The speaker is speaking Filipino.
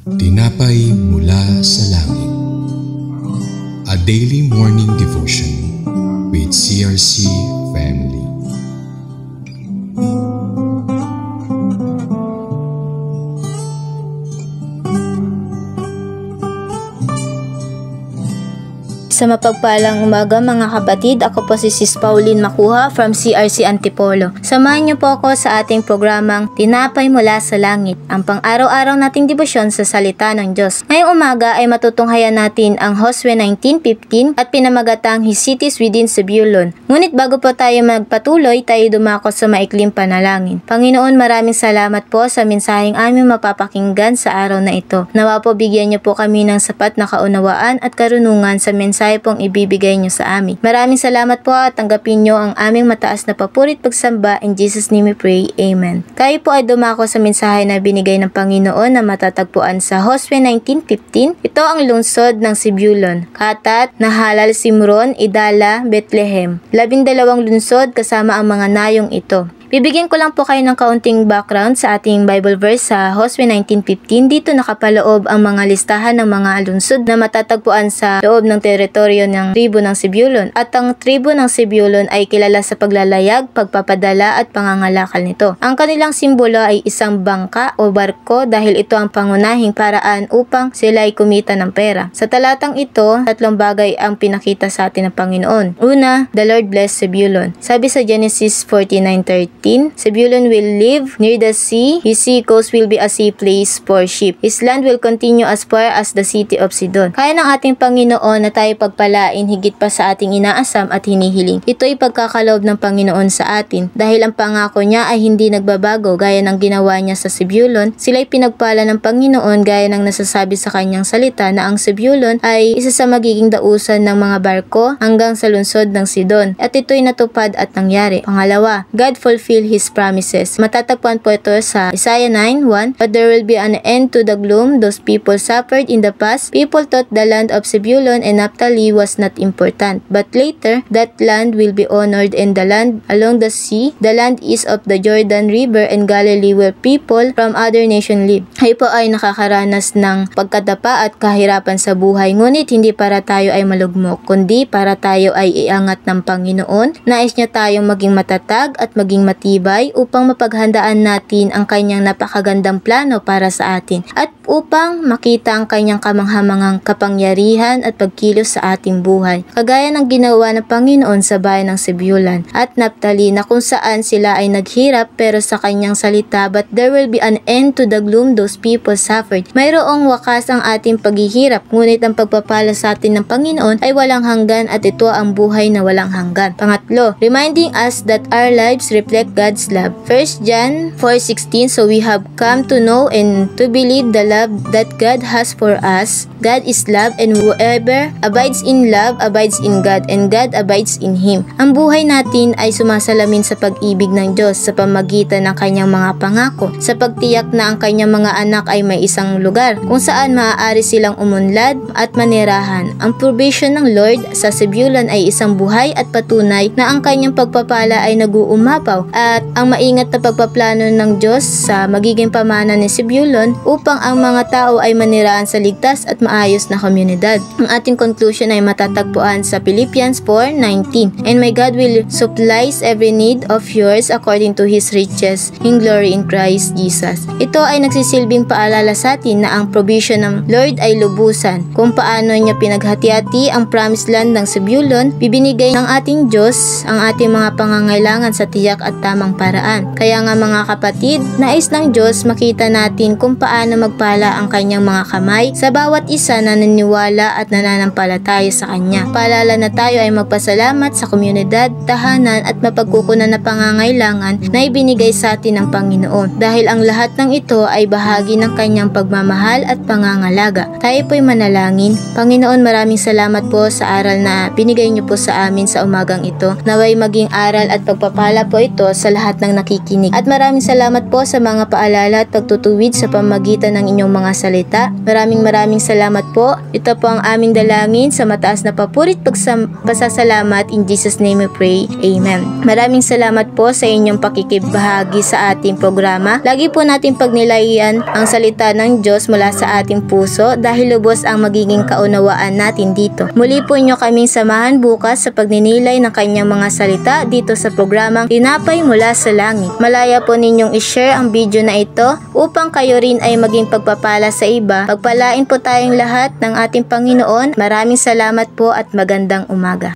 Tinapay mula sa langit. A daily morning devotion with CRC family. Sa mapagpalang umaga mga kapatid, ako po si Sis Pauline Makuha from CRC Antipolo. Samahan niyo po ako sa ating programang Tinapay Mula sa Langit, ang pang-araw-araw nating debosyon sa salita ng Diyos. Ngayong umaga ay matutunghayan natin ang Josue 19:15 at pinamagatang His cities within Zebulun. Ngunit bago po tayo magpatuloy, tayo dumako sa maikling panalangin. Panginoon, maraming salamat po sa mensaheng aming mapapakinggan sa araw na ito. Nawa po bigyan niyo po kami ng sapat na kaunawaan at karunungan sa mensahe pong ibibigay nyo sa amin. Maraming salamat po at tanggapin nyo ang aming mataas na papuri at pagsamba. In Jesus' name we pray. Amen. Tayo po ay dumako sa mensahe na binigay ng Panginoon na matatagpuan sa Josue 19:15. Ito ang lungsod ng Zebulun, Katat, Nahalal, Simron, Idala, Bethlehem. 12 lungsod kasama ang mga nayong ito. Bibigyan ko lang po kayo ng kaunting background sa ating Bible verse sa Josue 19:15. Dito nakapaloob ang mga listahan ng mga lungsod na matatagpuan sa loob ng teritoryo ng tribo ng Zebulun. At ang tribo ng Zebulun ay kilala sa paglalayag, pagpapadala at pangangalakal nito. Ang kanilang simbolo ay isang bangka o barko dahil ito ang pangunahing paraan upang sila ay kumita ng pera. Sa talatang ito, 3 bagay ang pinakita sa atin ng Panginoon. Una, the Lord bless Zebulun. Sabi sa Genesis 49:13, Zebulun will live near the sea. His sea coast will be a sea place for sheep. His land will continue as far as the city of Sidon. Kaya ng ating Panginoon na tayo pagpalain higit pa sa ating inaasam at hinihiling. Ito ay pagkakaloob ng Panginoon sa atin. Dahil ang pangako niya ay hindi nagbabago gaya ng ginawa niya sa Zebulun. Sila ay pinagpala ng Panginoon gaya ng nasasabi sa kanyang salita na ang Zebulun ay isa sa magiging dausan ng mga barko hanggang sa lungsod ng Sidon. At ito'y natupad at nangyari. Pangalawa, God fulfilled His promises. Matatagpuan po ito sa Isaiah 9:1. But there will be an end to the gloom those people suffered in the past. People thought the land of Zebulun and Naphtali was not important. But later, that land will be honored, and the land along the sea, the land east of the Jordan River and Galilee, where people from other nation live. Ay po ay nakakaranas ng pagkadapa at kahirapan sa buhay. Ngunit hindi para tayo ay malugmok, kundi para tayo ay iangat ng Panginoon. Nais niya tayong maging matatag at maging matibay upang mapaghandaan natin ang kanyang napakagandang plano para sa atin at upang makita ang kanyang kamanghamangang kapangyarihan at pagkilos sa ating buhay. Kagaya ng ginawa ng Panginoon sa bayan ng Zebulun at Naphtali na kung saan sila ay naghirap pero sa kanyang salita, but there will be an end to the gloom those people suffered. Mayroong wakas ang ating paghihirap, ngunit ang pagpapala sa atin ng Panginoon ay walang hanggan at ito ang buhay na walang hanggan. Pangatlo, reminding us that our lives reflect God's love. 1 John 4:16, so we have come to know and to believe the love that God has for us. God is love, and whoever abides in love abides in God, and God abides in Him. Ang buhay natin ay sumasalamin sa pag-ibig ng Diyos sa pamagitan ng kanyang mga pangako, sa pagtiyak na ang kanyang mga anak ay may isang lugar kung saan maaari silang umunlad at manirahan. Ang provision ng Lord sa Zebulun ay isang buhay at patunay na ang kanyang pagpapala ay nag-uumapaw, at ang maingat na pagpaplano ng Diyos sa magiging pamana ni Zebulun upang ang mga tao ay manirahan sa ligtas at maayos na komunidad. Ang ating conclusion ay matatagpuan sa Philippians 4:19. And my God will supply every need of yours according to His riches in glory in Christ Jesus. Ito ay nagsisilbing paalala sa atin na ang provision ng Lord ay lubusan. Kung paano niya pinaghati-hati ang promised land ng Zebulun, bibinigay ng ating Diyos ang ating mga pangangailangan sa tiyak at tamang paraan. Kaya nga mga kapatid, nais ng Diyos makita natin kung paano magpala ang kanyang mga kamay sa bawat isa na naniniwala at nananampalataya sa kanya. Paalala na tayo ay magpasalamat sa komunidad, tahanan at mapagkukunan na pangangailangan na ibinigay sa atin ng Panginoon. Dahil ang lahat ng ito ay bahagi ng kanyang pagmamahal at pangangalaga. Tayo po'y manalangin. Panginoon, maraming salamat po sa aral na binigay niyo po sa amin sa umagang ito. Naway maging aral at pagpapala po ito sa lahat ng nakikinig. At maraming salamat po sa mga paalala at pagtutuwid sa pamamagitan ng inyong mga salita. Maraming salamat po. Ito po ang aming dalangin sa mataas na papurit pasasalamat. In Jesus' name we pray. Amen. Maraming salamat po sa inyong pakikibahagi sa ating programa. Lagi po natin pagnilayan ang salita ng Diyos mula sa ating puso dahil lubos ang magiging kaunawaan natin dito. Muli po nyo kaming samahan bukas sa pagninilay ng kanyang mga salita dito sa programang Tinapay Mula sa Langit. Malaya po ninyong i-share ang video na ito upang kayo rin ay maging pagpapala sa iba. Pagpalain po tayong lahat ng ating Panginoon. Maraming salamat po at magandang umaga.